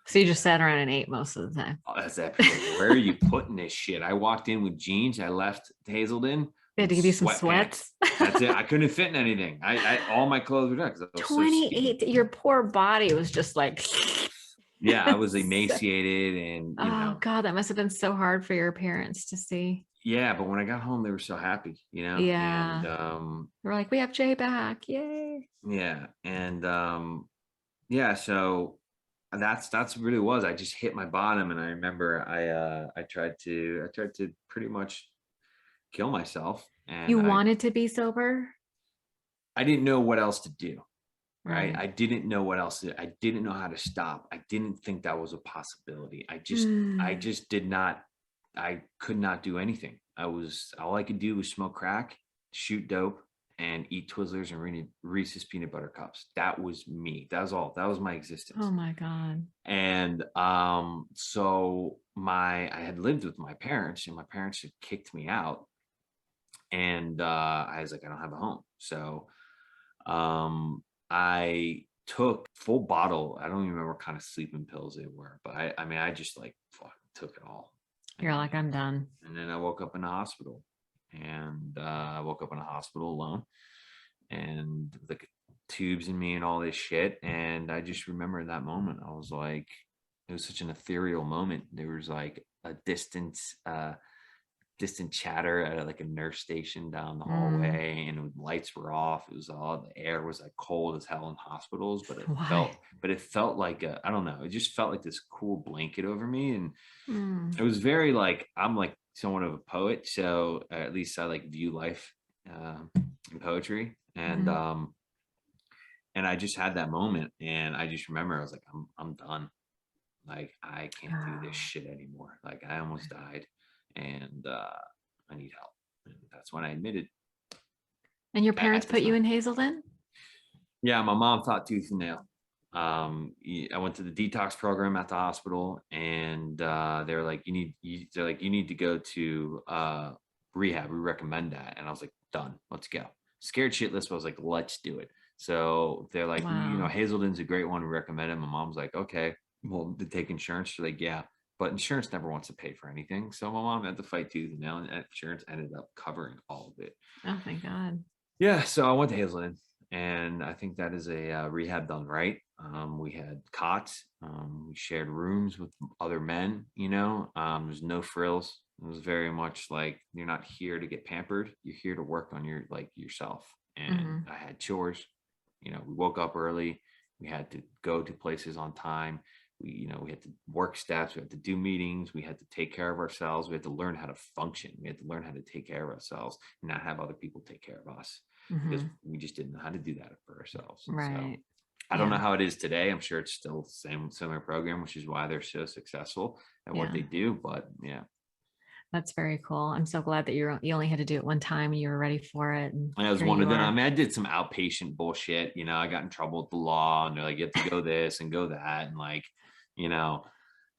So you just sat around and ate most of the time. Oh, that's that. People like, where are you putting this shit? I walked in with jeans. I left Hazelden We had with to give you some sweatpants. sweats. That's it. I couldn't fit in anything. I all my clothes were done because I was so skinny. 28. Your poor body was just like, Yeah, I was emaciated, and oh God, that must have been so hard for your parents to see. yeah. But when I got home, they were so happy, and Yeah. We're like, we have Jay back. Yay. yeah, and yeah. So that's really was. I just hit my bottom, and I remember I tried to pretty much kill myself, and You I wanted to be sober? I didn't know what else to do. Right? Right. I didn't know what else. I didn't know how to stop. I didn't think that was a possibility. I Mm. just did not. I could not do anything. All I could do was smoke crack, shoot dope, and eat Twizzlers and Reese's peanut butter cups. That was me. That was all. That was my Oh existence. my God. And so I had lived with my parents, and my parents had kicked me out, and I was like, I don't have a home. So I took full bottle. I don't even remember what kind of sleeping pills they were, but I mean, I just like fuck, took it all. You're And like, I'm done. then I woke up in the hospital, and I woke up in a hospital alone, and like tubes in me and all this shit. And I just remember that moment. I was like, it was such an ethereal moment. There was like a distant chatter at like a nurse station down the Mm. hallway, and the lights were off. It was all the air was like cold as hell in hospitals, but Why? it felt like I don't know, it just felt like this cool blanket over me. And it Mm. was very like, I'm like somewhat of a poet, so at least I like view life in poetry. Mhm. And I just had that moment, and I just remember I was like, I'm done. Like I can't do this Oh. shit anymore. Like I almost died, and I need help. And that's when I admitted And your parents at the put you time. in Hazelden? Yeah, my mom thought tooth and nail. I went to the detox program at the hospital, and they're like, they're like, you need to go to rehab. We recommend that. And I was like, done. Let's go. scared shitless, but I was like, let's do it. So they're like, Wow. Hazelden's a great one. We recommend it. My mom's like, okay, well, to take insurance. She's like, yeah, but insurance never wants to pay for anything. So my mom had to fight tooth and nail, and insurance ended up covering all of it. Oh, thank God. Yeah, so I went to Hazelden, and I think that is a rehab done right. We had cots. We shared rooms with other men. There's no frills. It was very much like you're not here to get pampered. You're here to work on yourself. And Hmm. I had chores. We woke up early. We had to go to places on time. We had to work steps. We had to do meetings. We had to take care of ourselves. We had to learn how to function. We had to learn how to take care of ourselves and not have other people take care of us, because Hmm. we just didn't know how to do that for ourselves. So Right. I don't know Yeah. how it is today. I'm sure it's still the same similar program, which is why they're so successful at what Yeah. they do. But yeah, That's very cool. I'm so glad that you only had to do it one time and you were ready for it. And I was here one you of them. I are. mean, I did some outpatient bullshit. I got in trouble with the law, and they're like, you have to go this and go that, and like, you know,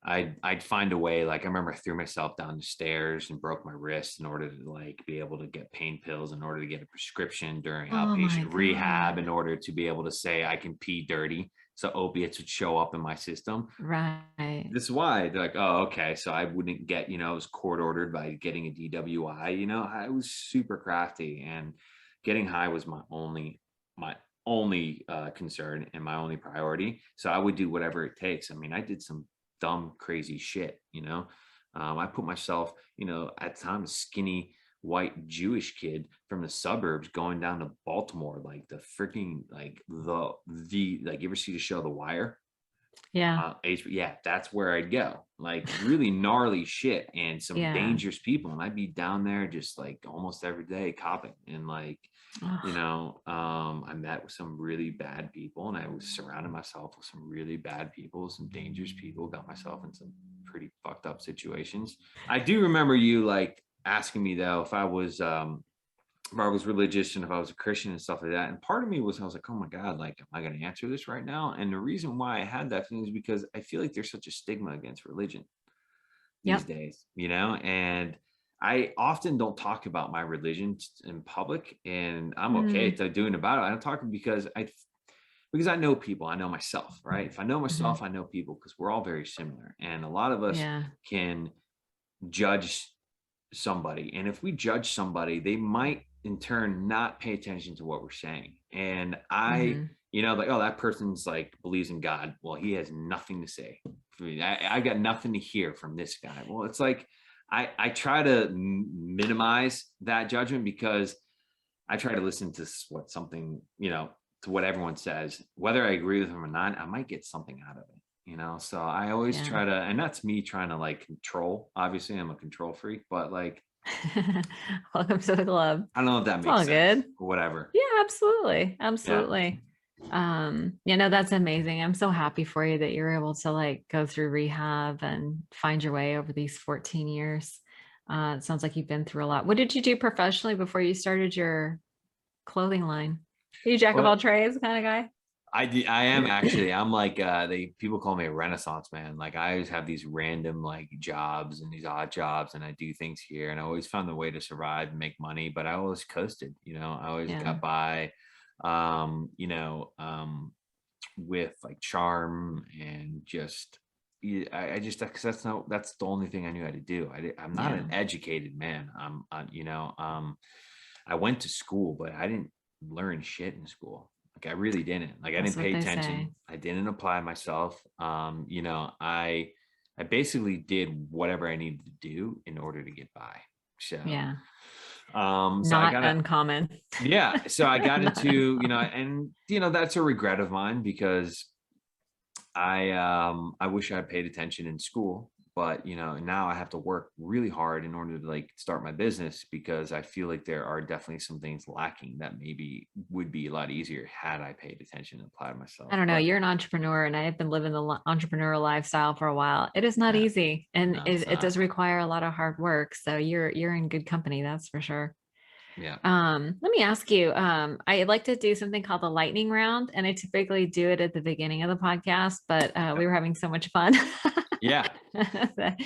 I'd find a way. Like I remember I threw myself down the stairs and broke my wrist in order to like be able to get pain pills, in order to get a prescription during Oh my outpatient rehab, God. in order to be able to say I can pee dirty, so opiates would show up in my system. Right. This is why they're like, oh, okay, so I wouldn't get, I was court ordered by getting a DWI. I was super crafty, and getting high was my only concern and my only priority. So I would do whatever it takes. I mean, I did some dumb, crazy shit. I put myself, at the time, a skinny white Jewish kid from the suburbs going down to Baltimore, like the freaking like the like, you ever see the show The Wire? Yeah. Yeah, that's where I'd go. Like really gnarly shit and some Yeah. dangerous people. And I'd be down there just like almost every day copping. And like, Oh, I met with some really bad people, and I was surrounded myself with some really bad people, some dangerous people, got myself in some pretty fucked up situations. I do remember you like asking me though if I was religious and if I was a Christian and stuff like that. And part of me I was like, oh my God, like, am I going to answer this right now? And the reason why I had that feeling is because I feel like there's such a stigma against religion these yep. days, and I often don't talk about my religion in public, and I'm okay Mm, to doing about it. I don't talk because I know people, I know myself, right? If I know hmm. myself, I know people, because we're all very similar. And a lot of us Yeah. can judge somebody. And if we judge somebody, they might in turn not pay attention to what we're saying. And Hmm. like, oh, that person's like believes in God. Well, he has nothing to say for me. I got nothing to hear from this guy. Well, it's like I try to minimize that judgment, because I try to listen to what something, to what everyone says, whether I agree with them or not. I might get something out of it. So I always Yeah. try to, and that's me trying to like control. Obviously, I'm a control freak, but like, Welcome to the club. I don't know if that It's makes all sense good. or whatever. Yeah, absolutely. Yeah. Absolutely. That's amazing. I'm so happy for you that you're able to like go through rehab and find your way over these 14 years. It sounds like you've been through a lot. What did you do professionally before you started your clothing line? Are you jack of Well, all trades kind of guy? I am actually. I'm like people call me a renaissance man. Like I always have these random like jobs and these odd jobs, and I do things here, and I always found the way to survive and make money, but I always coasted. I always Yeah. got by. With like charm and just yeah, I just because that's the only thing I knew how to do. I'm not Yeah. an educated man. I went to school, but I didn't learn shit in school. Like I really didn't. Like I That's didn't what pay they say. attention. I didn't apply myself. I basically did whatever I needed to do in order to get by. So Yeah. so I Not got uncommon. yeah, so I got Not into, uncommon. and that's a regret of mine, because I wish I had paid attention in school, but now I have to work really hard in order to like start my business, because I feel like there are definitely some things lacking that maybe would be a lot easier had I paid attention and applied I myself. don't know. But You're an entrepreneur, and I have been living the entrepreneurial lifestyle for a while. It is not yeah, easy, and no, it's it not. does require a lot of hard work. So you're in good company, that's for sure. Yeah. Let me ask you. I like to do something called the lightning round, and I typically do it at the beginning of the podcast, but we were having so much fun. Yeah.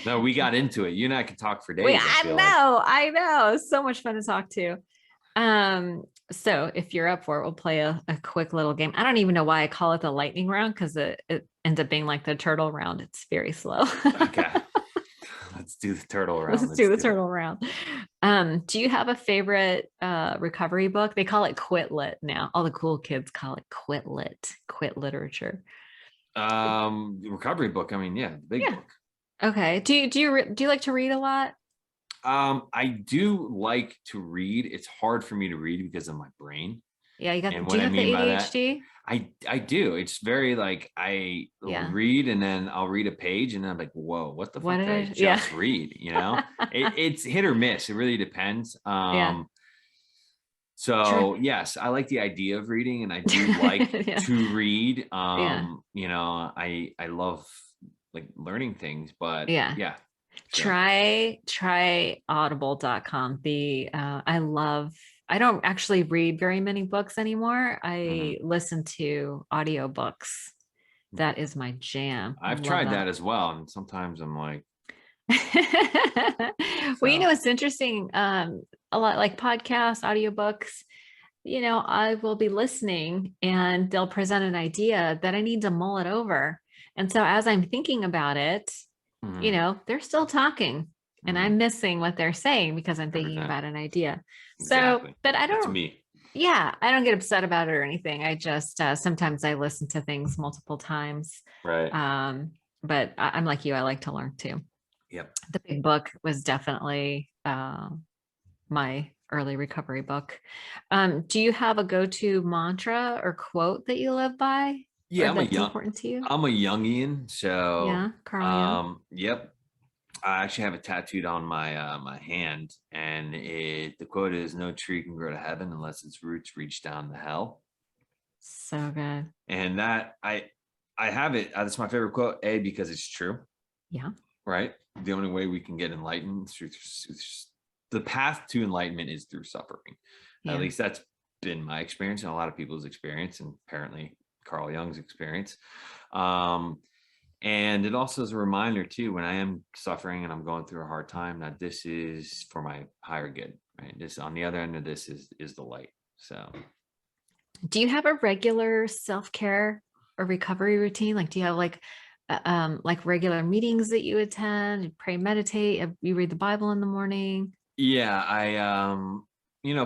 No, we got into it. You and I could talk for Wait, days, I feel like. I know, so much fun to talk to. So if you're up for it, we'll play a quick little game. I don't even know why I call it the lightning round because it ends up being like the turtle round. It's very slow. Okay. Let's do the turtle round. Let's Let's do the do it. turtle round. Do you have a favorite recovery book? They call it quit lit now. All the cool kids call it quit lit, quit literature. Recovery book. I mean, yeah, the big Yeah. book. Okay. Do you like to read a lot? I do like to read. It's hard for me to read because of my brain. Yeah, you got And do what you I have the mean by that, ADHD? I do. It's very like I Yeah. read and then I'll read a page and then I'm like, whoa, what the What fuck did did I I? Yeah. just read? It's hit or miss. It really depends. Yeah. True. So yes, I like the idea of reading and I do like Yeah. to read. Yeah. I love like learning things, but Yeah. yeah. So Try audible.com. I don't actually read very many books anymore. mhm. I listen to audiobooks. That is my jam. I I've love tried that. that as well. And sometimes I'm like, Well, so it's interesting. A lot like podcasts, audiobooks, I will be listening and they'll present an idea that I need to mull it over. And so as I'm thinking about it, mhm, they're still talking and mhm, I'm missing what they're saying because I'm thinking 100%. about an idea. So, Exactly. but That's me. I don't get upset about it or anything. I just, sometimes I listen to things multiple times. Right. Um, but I'm like you, I like to learn too. Yep. The big book was definitely, my early recovery book. Do you have a go-to mantra or quote that you live by or Yeah, that's important to you? I'm a Jungian. So Yeah, Carl Jung. yep. I actually have it tattooed on my hand, and the quote is no tree can grow to heaven unless its roots reach down to hell. So good. And that I have it, that's my favorite quote, A, because it's true, Yeah. right? The only way we can get enlightened through the path to enlightenment is through suffering. At Yeah. least that's been my experience and a lot of people's experience, and apparently Carl Jung's experience. Um, and it also is a reminder too, when I am suffering and I'm going through a hard time, that this is for my higher good, right? This on the other end of this is the light. So Do you have a regular self-care or recovery routine? Like, do you have like regular meetings that you attend, you pray, meditate, you read the Bible in the morning? yeah,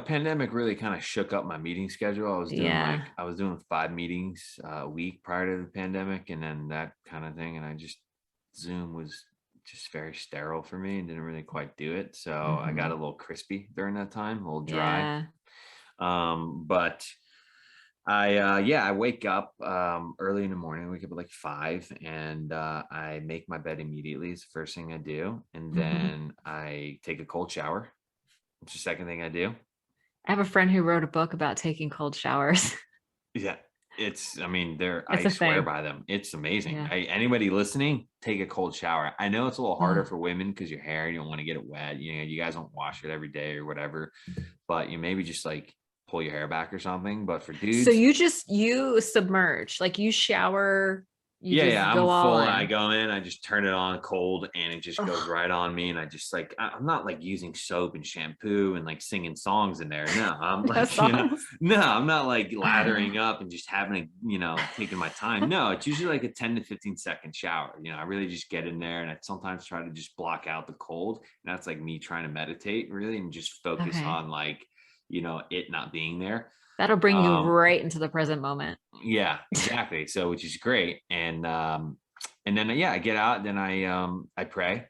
pandemic really kind of shook up my meeting schedule. Yeah. I was doing 5 meetings a week prior to the pandemic, and then that kind of thing. And I just Zoom was just very sterile for me and didn't really quite do it. So I got a Hmm. little crispy during that time, a little dry. Yeah. But I wake up early in the morning. I wake up at like 5, and I make my bed immediately. It's the first thing I do, and Hmm. then I take a cold shower. It's the second thing I do. I have a friend who wrote a book about taking cold showers. Yeah, I mean, It's I a swear thing. by them. It's amazing. Yeah. Anybody listening, take a cold shower. I know it's a little harder Oh. for women because your hair, you don't want to get it wet. You guys don't wash it every day or whatever, but you maybe just like pull your hair back or something. But for So dudes, you submerge, like you shower, you yeah, just I'm go all full. I in. go in, I just turn it on cold, and it just goes Oh, right on me. And I just like, I'm not like using soap and shampoo and like singing songs in there. No, I'm no like, songs. no, I'm not like lathering up and just having taking my time. No, it's usually like a 10 to 15-second shower. I really just get in there, and I sometimes try to just block out the cold. And that's like me trying to meditate really and just focus Okay. on like, it not being there. That'll bring you Um, right into the present moment. yeah, exactly. So which is great. And then yeah, I get out, then I pray,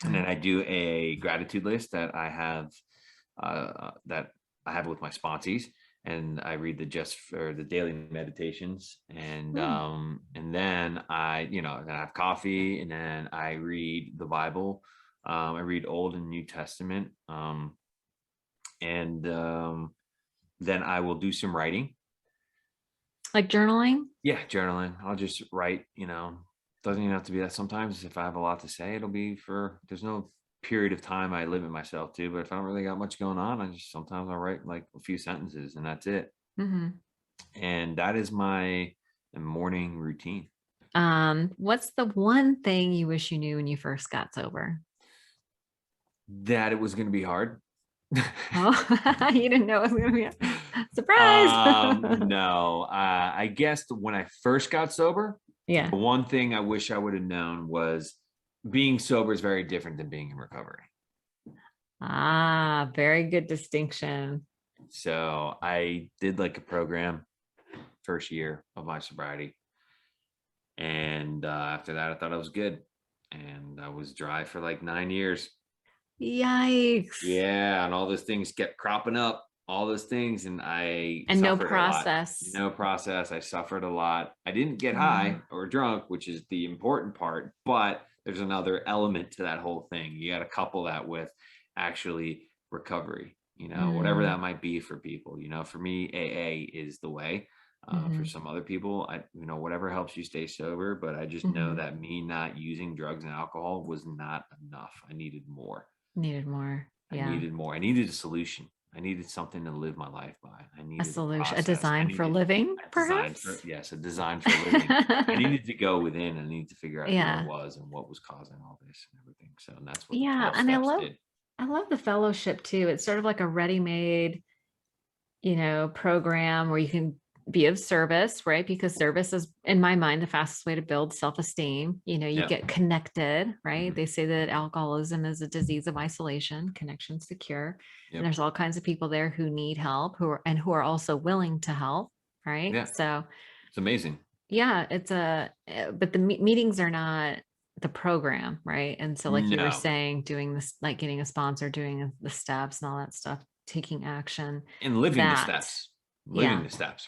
and then Okay. I do a gratitude list that I have with my sponsees, and I read the just for the daily meditations, Hmm. and then I have coffee, and then I read the Bible. I read Old and New Testament, and then I will do some writing. Like journaling? Yeah, journaling. I'll just write, doesn't even have to be that. Sometimes if I have a lot to say, it'll be there's no period of time I limit myself to, but if I don't really got much going on, sometimes I'll write like a few sentences and that's it. Hmm. And that is my morning routine. What's the one thing you wish you knew when you first got sober? That it was going to be hard. Oh, you didn't know it was gonna be. Surprise. No, I guess when I first got sober, Yeah. the one thing I wish I would have known was being sober is very different than being in recovery. Ah, very good distinction. So I did like a program first year of my sobriety. And after that, I thought I was good. And I was dry for like 9 years. Yikes. Yeah. And all those things kept cropping up, all those things. And I And no suffered a lot. process. No process. I suffered a lot. I didn't get Uh, high or drunk, which is the important part. But there's another element to that whole thing. You got to couple that with actually recovery, whatever mm, that might be for people. For me, AA is the way. For mhm, some other people, whatever helps you stay sober. But I just know mhm. that me not using drugs and alcohol was not enough. I needed more. Needed more. I Yeah. needed more. I needed a solution. I needed something to live my life by. I A needed a solution, a process. I design for needed living, a design for, perhaps? yes, a design for living. I needed to go within. I needed to figure out who I Yeah. was and what was causing all this and everything. So, and that's what the Yeah. 12 And I steps love did. I love the fellowship too. It's sort of like a ready-made, program where you can be of service, right? Because service is, in my mind, the fastest way to build self-esteem. You Yeah. get connected, right? Mhm. They say that alcoholism is a disease of isolation, connection's the cure. And Yep. there's all kinds of people there who need help, who are also willing to help, right? Yeah. So It's amazing. yeah, but the meetings are not the program, right? And so, like you were No. saying, doing this, like getting a sponsor, doing the steps and all that stuff, taking action, And living the that, steps, yeah,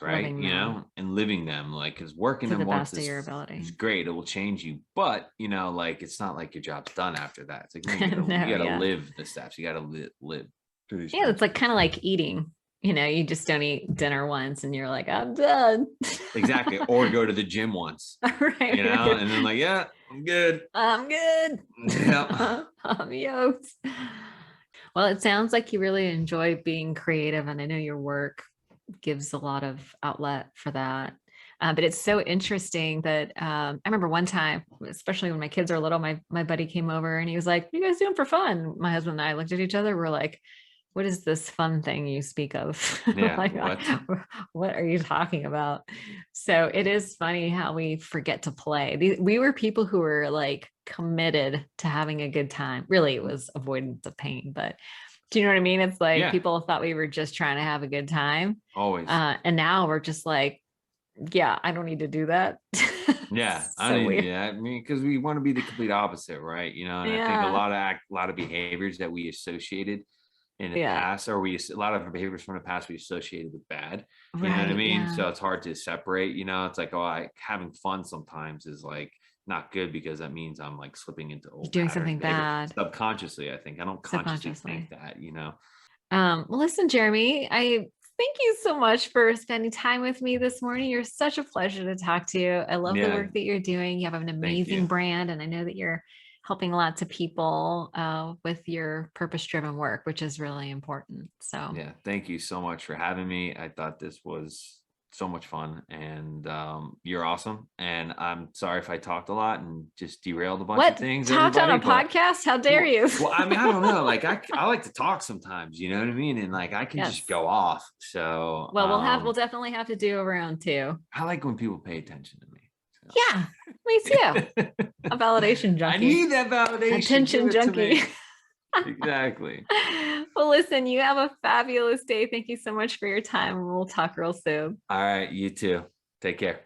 right? living them And living them, like, because working to them the once best of is your ability. is great. It will change you, but like it's not like your job's done after that. It's like, no, you No, gotta yeah. live the steps. You gotta live through these Yeah, it's like kind principles. of like eating. You just don't eat dinner once and you're like, I'm done. Exactly. Or go to the gym once, Right, right. and then like, yeah, I'm good. I'm good. Yeah. I'm yoked. Well, it sounds like you really enjoy being creative, and I know your work gives a lot of outlet for that. But it's so interesting that I remember one time, especially when my kids are little, my buddy came over and he was like, "What are you guys doing for fun?" My husband and I looked at each other. We're like, "What is this fun thing you speak of? Yeah. Like, What? what are you talking about?" So it is funny how we forget to play. We were people who were like committed to having a good time. Really, it was avoidance of pain, but do you know what I mean? It's like Yeah. people thought we were just trying to have a good time. Always. And now we're just like, yeah, I don't need to do that. Yeah, I So mean, weird. yeah, I mean, because we want to be the complete opposite, right? And I think a Yeah. lot of behaviors that we associated in the Yeah. past, or a lot of behaviors from the past we associated with bad. You know what I Right. mean? Yeah. So it's hard to separate. It's like, having fun sometimes is like not good because that means I'm like slipping into You're old doing patterns something of behavior bad subconsciously. I think I don't consciously think subconsciously. that. Well, listen, Jeremy, I thank you so much for spending time with me this morning. You're such a pleasure to talk to. I love the Yeah, work that you're doing. You have an thank amazing you. brand, and I know that you're helping lots of people with your purpose-driven work, which is really important. So, Yeah, thank you so much for having me. I thought this was so much fun, and you're awesome. And I'm sorry if I talked a lot and just derailed a bunch of what things, talked on everybody. a But podcast? How dare well, you? I mean, I don't know. Like I like to talk sometimes. You know what I mean? And like I can Yes. just go off. So Well, we'll definitely have to do a round two. I like when people pay attention to me. Yeah, me too. So. A validation I junkie, need that validation. Give attention it to junkie. me. Exactly. Well, listen, you have a fabulous day. Thank you so much for your time. We'll talk real soon. All right. You too. Take care.